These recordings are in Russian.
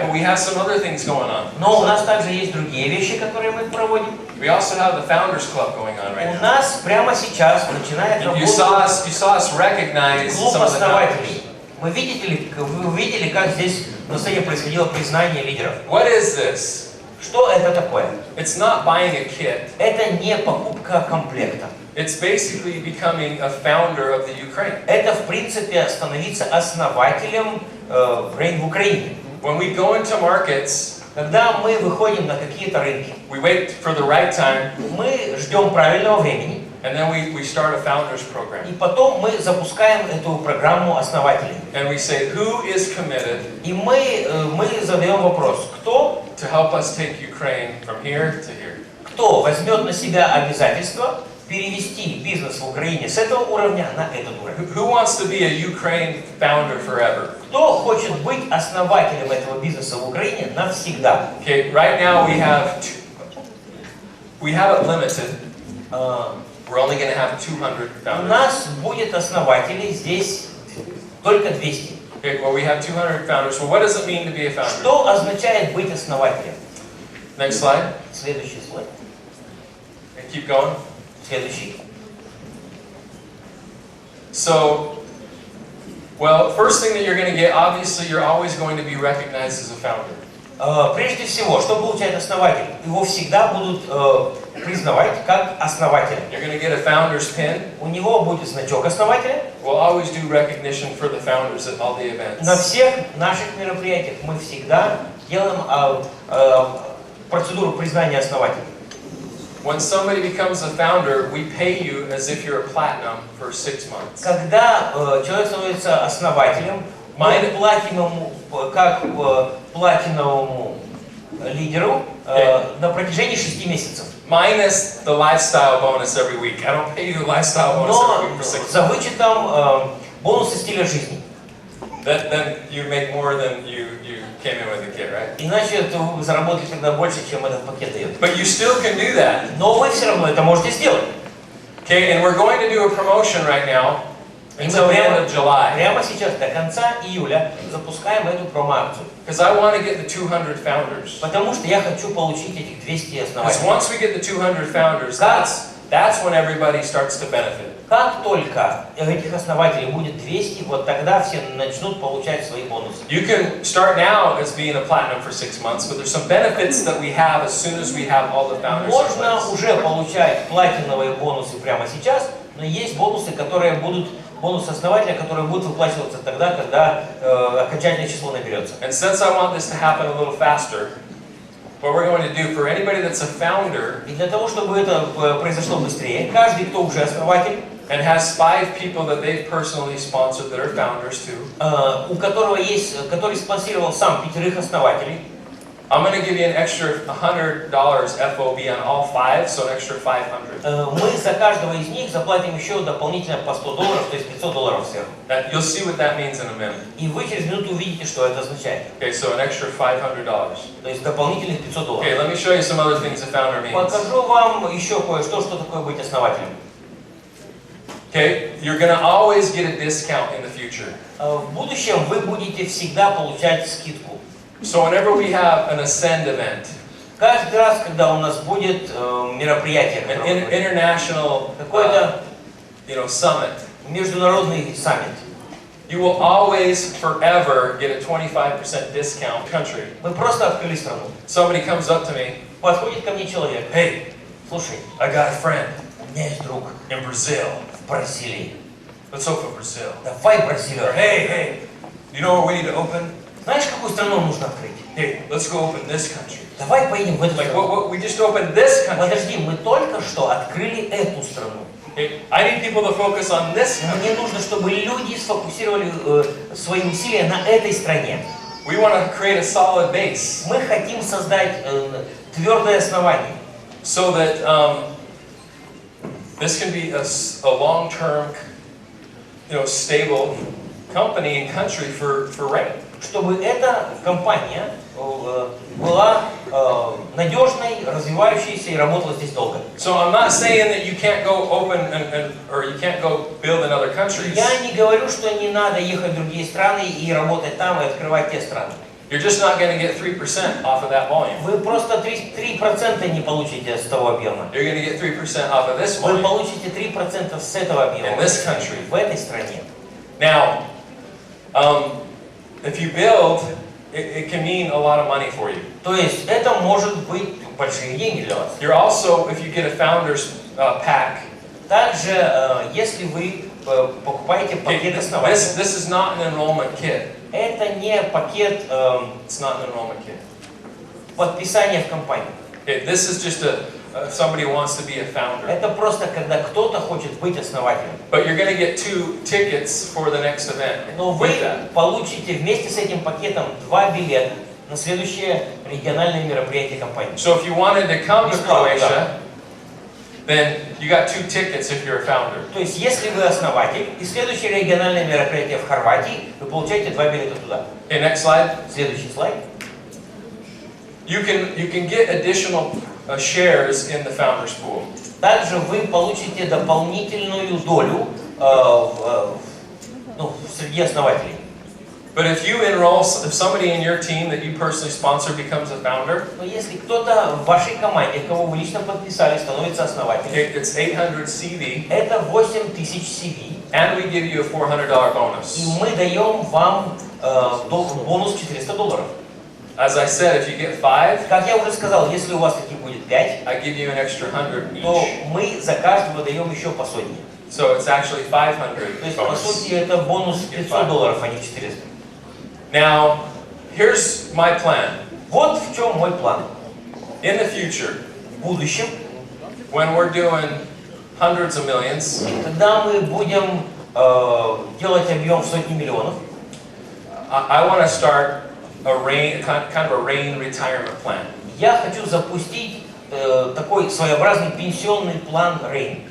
Right, but we have some other things going on. Но у нас также есть другие вещи, которые мы проводим. We also have the Founders Club going on right У now. нас прямо сейчас начинает You saw us работать recognize клуб some of the founders. основателей. Вы увидели, как здесь на сцене происходило признание лидеров. What is this? Что это такое? It's not buying a kit. Это не покупка комплекта. It's basically becoming a founder of the Ukraine. Это, в принципе, становиться основателем RAIN в Украине. When we go into markets, Когда мы выходим на какие-то рынки, we wait for the right time, мы ждем правильного времени, and then we start a founders program. и потом мы запускаем эту программу основателей. And we say, who is committed И мы задаем вопрос, кто to help us take Ukraine from here to here? возьмет на себя обязательство перевести бизнес в Украине с этого уровня на этот уровень. Who wants to be a Ukraine founder forever? Кто хочет быть основателем этого бизнеса в Украине навсегда? Okay, right now we have it limited. We're only going to have 200 У founders. нас будет основателей здесь только 200. Okay, well we have 200 founders. So what does it mean to be a founder? Что означает быть основателем? Next slide. Следующий слайд. And keep going. Следующий. So, well, first thing that you're going to get, obviously, you're always going to be recognized as a founder. Прежде всего, что получает основатель? Его всегда будут признавать как основателя. You're going to get a founder's pin. У него будет значок основателя. We'll always do recognition for the founders at all the events. На всех наших мероприятиях мы всегда делаем процедуру признания основателя. When somebody becomes a founder, we pay you as if you're a platinum for 6 months. Когда человек становится основателем, мы платим ему как платиновому лидеру на протяжении 6 месяцев. Minus the lifestyle bonus every week. I don't pay you the lifestyle bonus every week for 6 months. За вычетом бонуса стиля жизни. Then you make more than you came in with a kit, right? Иначе вы заработаете тогда больше, чем этот пакет дает. But you still can do that. Но вы все равно это можете сделать. Okay, and we're going to do a promotion right now until the end of July. Прямо сейчас, до конца июля, запускаем эту промо-акцию. Because I want to get the 200 founders. Потому что я хочу получить этих 200 Because основателей. once we get the 200 founders, that's when everybody starts to benefit. Как только этих основателей будет 200, вот тогда все начнут получать свои бонусы. You can start now as being a platinum for 6 months, but there's some benefits that we have as soon as we have all the founders. Можно уже получать платиновые бонусы прямо сейчас, но есть бонусы, которые будут бонусы основателя, которые будут выплачиваться тогда, когда окончательное число наберется. And since I want this to happen a little faster, what we're going to do for anybody that's a founder, И для того, чтобы это произошло быстрее, каждый, кто уже основатель, and has 5 people that they've personally sponsored that are founders too, у которого есть, который спонсировал сам 5 основателей, I'm going to give you an extra $100 FOB on all 5, so an extra 500. мы за каждого из них заплатим еще дополнительно по $100, то есть $500 сверху. You'll see what that means in a minute. И вы через минуту увидите, что это означает. Okay, so an extra $500. То есть дополнительных $500. Okay, let me show you some other things a founder means. Покажу вам еще кое-что, что такое быть основателем. Okay, you're going to always get a discount in the future. В будущем вы будете всегда получать скидку. So whenever we have an Ascend event, Каждый раз, когда у нас будет мероприятие, an international какой-то summit, международный саммит, you will always forever get a 25% discount country. мы просто открыли страну. Somebody comes up to me, Подходит ко мне человек. hey, Слушай, I got a friend у меня есть друг in Brazil. в Бразилии. Let's open Brazil. Давай Бразилию. Hey, you know where we need to open? Знаешь, какую страну нужно открыть? Hey, let's go open this country. Давай поедем в эту Like страну. what we just opened this country. Подожди, мы только что открыли эту страну. Hey, I need people to focus on this country. Мне нужно, чтобы люди сфокусировали свои усилия на этой стране. We want to create a solid base. Мы хотим создать твердое основание. So that this can be a long-term, stable company and country for RAIN. Чтобы эта компания была надежной, развивающейся и работала здесь долго. So I'm not saying that you can't go open or you can't go build in other countries. Я не говорю, что не надо ехать в другие страны и работать там и открывать те страны. You're just not going to get 3% off of that volume. Вы просто 3% не получите с того объема. You're going to get 3% off of this Вы volume. получите 3% с этого объема. In this country. В этой стране. Now, if you build, it can mean a lot of money for you. То есть это может быть большие деньги для вас. You're also, if you get a founder's pack. Также, если вы покупаете пакет основателя. This is not an enrollment kit. Это не пакет It's not an enrollment kit. подписания в компанию. This is just somebody wants to be a founder. Это просто когда кто-то хочет быть основателем. But you're going to get 2 tickets for the next event. Но вы with that. получите вместе с этим пакетом 2 билета на следующее региональное мероприятие компании. So if you wanted to come to Croatia, then you got 2 tickets if you're a founder. То есть, если вы основатель, и следующее региональное мероприятие в Хорватии, вы получаете 2 билета туда. Okay, next slide. Следующий слайд. You can get additional shares in the founders pool. Также вы получите дополнительную долю среди основателей. But if you enroll, if somebody in your team that you personally sponsor becomes a founder, Но если кто-то в вашей команде, кого вы лично подписали, становится основателем, it's 800 CV, это 8000 CV, and we give you a $400 bonus. и мы даем вам бонус $400. As I said, if you get 5, Как я уже сказал, если у вас таких будет 5, I give you an extra 100 то each. мы за каждого даем еще по сотне. So it's actually 500 То есть, по bonus. сути, это бонус $500, а не 400. Now, here's my plan. Вот в чем мой план. In the future, В будущем, when we're doing hundreds of millions, когда мы будем делать объем в сотни миллионов, I want to start a RAIN, kind of a RAIN retirement plan. я хочу запустить такой своеобразный пенсионный план RAIN.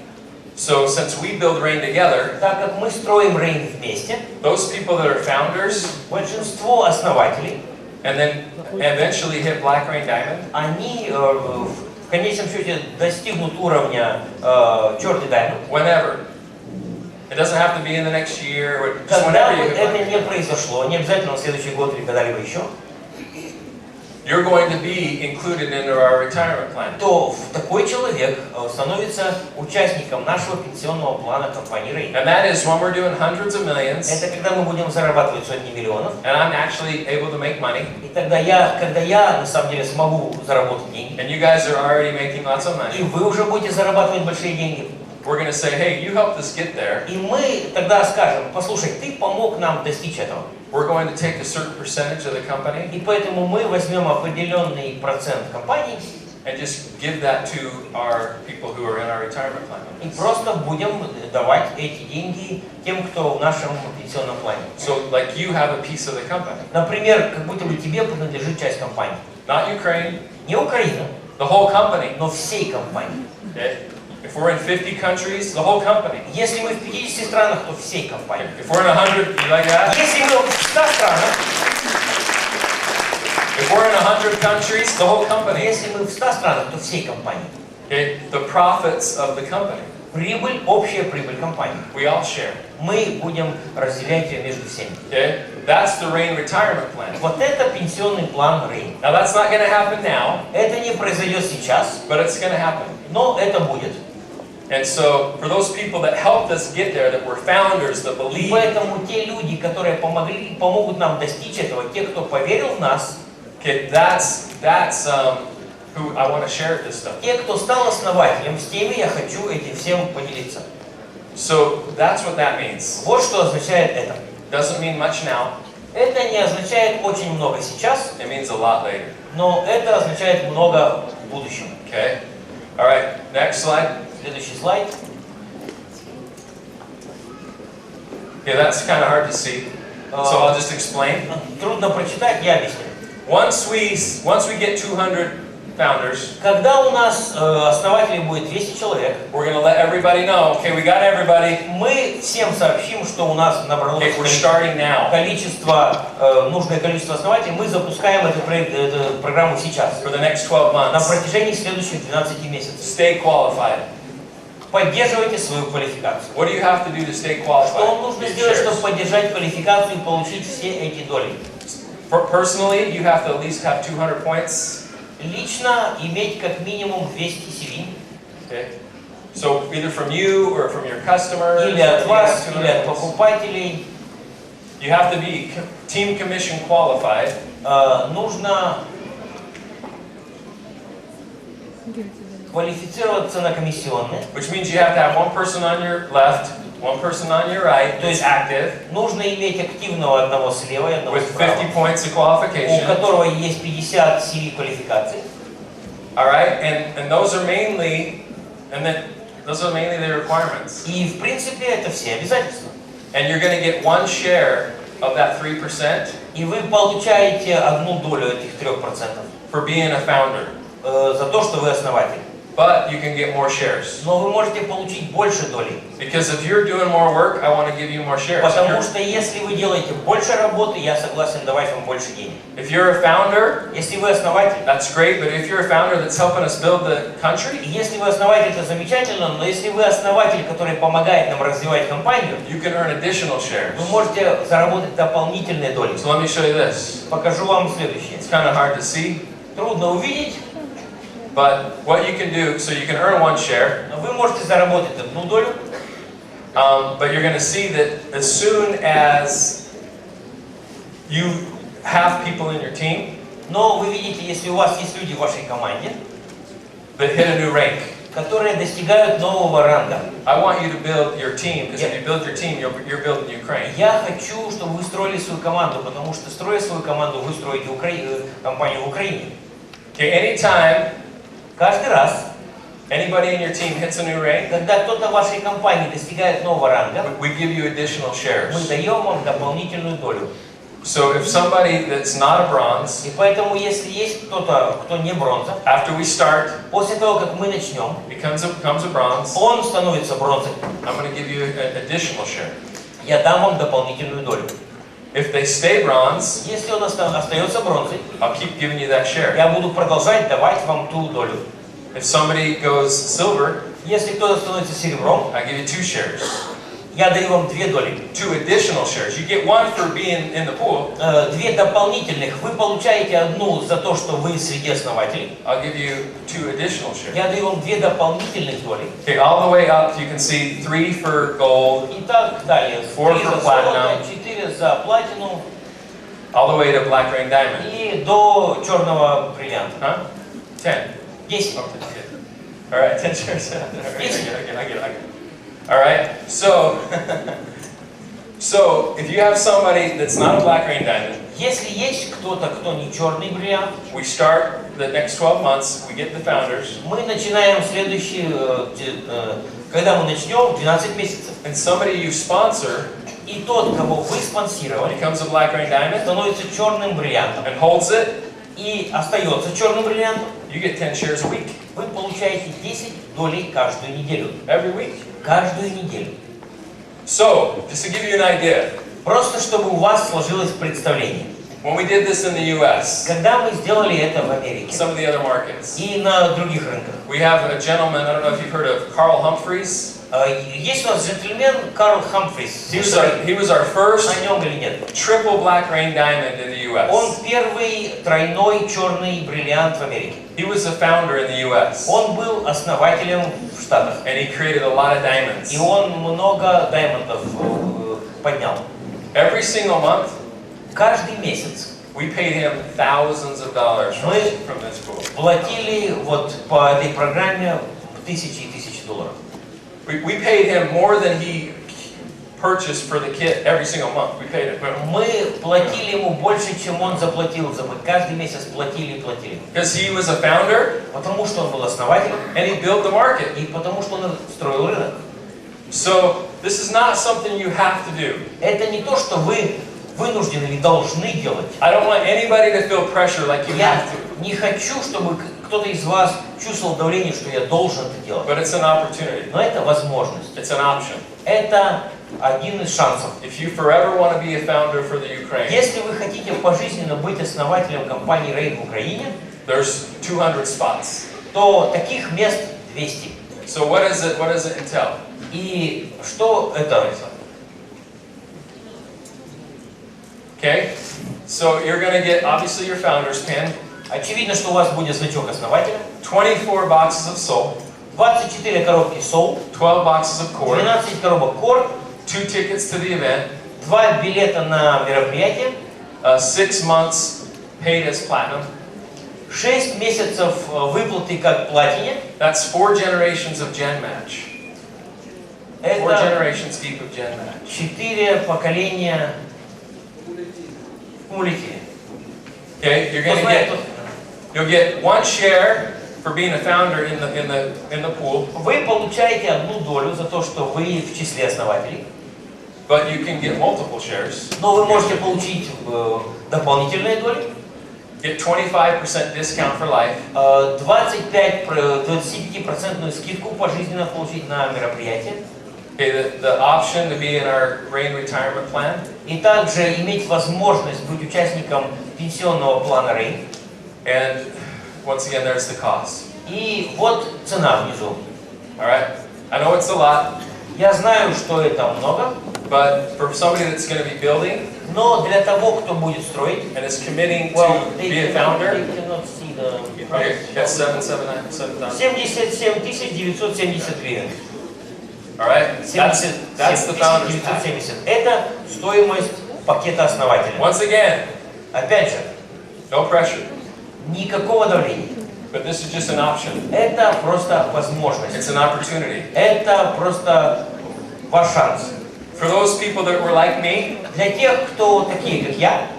So since we build RAIN together, Так как мы строим RAIN вместе, those people that are founders большинство основателей, and then eventually hit Black RAIN Diamond, они в конечном счете достигнут уровня черный diamond. whenever. It doesn't have to be in the next year, or just Когда whenever бы you hit Black это не RAIN. произошло, не обязательно на следующий год или когда-либо еще, You're going to be included into our retirement plan. то такой человек становится участником нашего пенсионного плана компании RAIN. And that is when we're doing hundreds of millions, Это когда мы будем зарабатывать сотни миллионов, and I'm actually able to make money, и тогда когда я на самом деле смогу заработать деньги, and you guys are already making lots of и money, вы уже будете зарабатывать большие деньги, we're going to say, hey, you helped us get there. и мы тогда скажем: послушай, ты помог нам достичь этого. We're going to take a certain percentage of the company И поэтому мы возьмем определенный процент компании and just give that to our people who are in our retirement plan. и просто будем давать эти деньги тем, кто в нашем пенсионном плане. So, like you have a piece of the company. Например, как будто бы тебе принадлежит часть компании. Not Ukraine, Не Украина, the whole company. но всей компании. Okay? If we're in 50 countries, the whole company. Если мы в 50 странах, то всей компании. If we're in 100, you like that? Если мы в 100 странах, If we're in 100 countries, the whole company. если мы в 100 странах, то всей компании. Okay? The profits of the company. Прибыль, общая прибыль компании. We all share. Мы будем разделять ее между всеми. Okay? That's the RAIN retirement plan. Вот это пенсионный план RAIN. Now that's not going to happen now, Это не произойдет сейчас, but it's going to happen. но это будет. And so, for those people that helped us get there, that were founders, that И believe, поэтому те люди, которые помогут нам достичь этого, те, кто поверил в нас, okay, that's who I want to share this stuff. те, кто стал основателем, с теми я хочу этим всем поделиться. So that's what that means. Вот что означает это. Doesn't mean much now. Это не означает очень много сейчас, It means a lot later. но это означает много в будущем. Okay. All right. Next slide. Следующий слайд. Okay, that's kind of hard to see, so I'll just explain. Трудно прочитать, я объясню. Once we get 200 founders, Когда у нас основателей будет 200 человек, we're going to let everybody know. Okay, we got everybody. мы всем сообщим, что у нас набралось Okay, we're starting now нужное количество основателей. Мы запускаем эту программу сейчас, for the next 12 на months. протяжении следующих 12 месяцев. Stay qualified. Поддерживайте свою квалификацию. What do you have to do to stay Что вам qualified? нужно Get сделать, shares. чтобы поддержать квалификацию и получить все эти доли? Personally, you have to at least have 200 points. Лично иметь как минимум 200 CV. Okay. So either from you or from your customers. Или от вас, или от покупателей. You have to be team commission qualified. Нужно квалифицироваться на комиссионные. Which means you have to have one person on your left, one person on your right, То есть active. Нужно иметь активного одного слева и одного with справа, 50 points of у qualification. которого есть 50 CV квалификаций. All right, and those are mainly, those are mainly the requirements. И в принципе это все обязательства. And you're going to get one share of that 3% И вы получаете одну долю этих 3% for being a founder. За то, что вы основатель. But you can get more shares. Но вы можете получить больше долей. Because if you're doing more work, I want to give you more shares. Потому что если вы делаете больше работы, я согласен давать вам больше денег. If you're a founder, Если вы основатель, that's great, but if you're a founder that's helping us build the country, если вы основатель, это замечательно, но если вы основатель, который помогает нам развивать компанию, you can earn additional shares. вы можете заработать дополнительные доли. So let me show you this. Покажу вам следующее. It's kind of hard to see, Трудно увидеть, but what you can do, so you can earn one share, но вы можете заработать одну долю, but you're going to see that as soon as you have people in your team но вы видите, если у вас есть люди в вашей команде, that hit a new rank, которые достигают нового ранга. I want you to build your team, because if you build your team, you're building Ukraine. Я хочу, чтобы вы строили свою команду, потому что строя свою команду, вы строите компанию в Украине. Okay, anytime Каждый раз, anybody in your team hits a new rank, когда кто-то в вашей компании достигает нового ранга, we give you additional мы shares. даем вам дополнительную долю. So if somebody that's not a bronze, И поэтому, если есть кто-то, кто не бронза, after we start, после того, как мы начнем, becomes a bronze, он становится бронзой. I'm going to give you an additional share. Я дам вам дополнительную долю. If they stay bronze, Если он остается бронзой, I'll keep giving you that share. я буду продолжать давать вам ту долю. If somebody goes silver, Если кто-то становится серебром, I give you 2 shares. я даю вам 2 доли. 2 additional shares. You get 1 for being in the pool. 2 дополнительных. Вы получаете одну за то, что вы среди основателей. I'll give you 2 additional shares. Я даю вам 2 дополнительных доли. Okay, all the way up, you can see 3 for gold, И так далее. 4 3 for за золото, platinum, 4 за платину all the way to black rain diamond. и до черного бриллианта. Huh? 10. 10. Okay, good. All right, 10 shares. All right, I get it. All right, so, so if you have somebody that's not a black rain diamond, Если есть кто-то, кто не черный бриллиант, we start the next 12 months, we get the founders, мы начинаем следующий, когда мы начнем, 12 месяцев. and somebody you sponsor И тот, кого вы спонсировали, becomes a black rain diamond становится черным бриллиантом and holds it, и остается черным бриллиантом, you get 10 shares a week, вы получаете 10 долей каждую неделю. every week. Каждую неделю. So, just to give you an idea, Просто чтобы у вас сложилось представление. when we did this in the US, Когда мы сделали это в Америке some of the other markets, и на других рынках, we have a gentleman, I don't know if you've heard of Carl Humphreys. есть у нас джентльмен Карл Хамфрис. He was our first О нем или нет? triple black rain diamond in the Он US. первый тройной черный бриллиант в Америке. He was the founder in the US, Он был основателем в Штатах. and he created a lot of diamonds. И он много даймондов поднял. Every single month, Каждый месяц we paid him thousands of dollars from this pool. платили вот по этой программе тысячи и тысячи долларов. We paid him more than he purchased for the kit every single month. We paid him. Мы платили ему больше, чем он заплатил за мы. Каждый месяц платили и платили. Because he was a founder, Потому что он был основателем and he built the market. и потому что он строил рынок. So, this is not something you have to do. Это не то, что вы вынуждены или должны делать. I don't want anybody to feel pressure like you Я have to. не хочу, чтобы кто-то из вас чувствовал давление, что я должен это делать. But it's an opportunity. Но это возможность. It's an option. Это один из шансов. If you forever want to be a founder for the Ukraine, Если вы хотите пожизненно быть основателем компании RAIN в Украине, there's 200 spots. то таких мест 200. So what does it entail? И что это? Okay? So you're going to get, obviously, your founder's pin, Очевидно, что у вас будет значок основателя, 24 boxes of salt, 24 коробки сол, 12 boxes of cord, 12 коробок кор, 2 tickets to the event, 2 билета на мероприятие, 6 months paid as platinum. 6 месяцев выплаты как платине. That's 4 generations of Gen Match. 4 Это generations deep of Gen Match. 4 поколения кумулятивы. Okay, you'll get 1 share for being a founder in the pool. Вы получаете одну долю за то, что вы в числе основателей. But you can get multiple shares. Но вы можете получить дополнительные доли. Get 25% discount for life. 25% скидку пожизненно получить на мероприятие. Okay, the option to be in our RAIN retirement plan. И также иметь возможность быть участником пенсионного плана RAIN. And once again, there's the cost. И вот цена внизу. All right. I know it's a lot, Я знаю, что это много, but for somebody that's going to be building но для того, кто будет строить, and is committing well, to be a founder, okay, that's 7,970. 77 970 гривен. All right. That's the founder's pack. 970. Это стоимость пакета основателя. Once again, Опять же, no pressure, никакого давления. but this is just an option. Это просто возможность. It's an opportunity. Это просто ваш шанс. For those people that were like me, Для тех, кто такие, как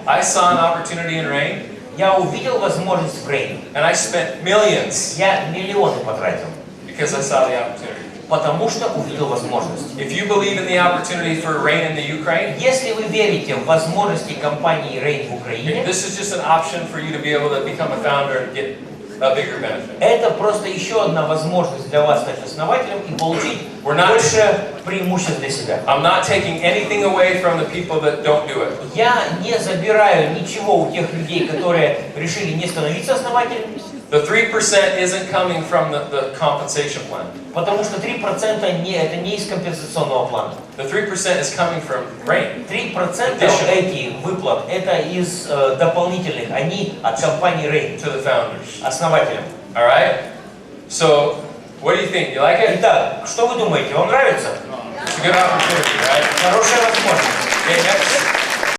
I saw an opportunity in RAIN, я увидел возможность в RAIN. and I spent millions Я миллионы потратил, because I saw the opportunity. потому что увидел возможность. If you believe in the opportunity for RAIN in the Ukraine, Если вы верите в возможности компании RAIN в Украине, this is just an option for you to be able to become a founder and get a bigger benefit. это просто еще одна возможность для вас стать основателем и получить We're not- больше преимуществ для себя. I'm not taking anything away from the people that don't do it. Я не забираю ничего у тех людей, которые решили не становиться основателями, The 3% isn't coming from the compensation plan. потому что 3% это не из компенсационного плана. The 3% is coming from RAIN. 3% этих выплат это из дополнительных, они от компании RAIN, To the founders. основателям. All right? So, what do you think? You like it? Итак, что вы думаете, вам нравится? It's a good opportunity, right? Хорошая возможность. Okay, next.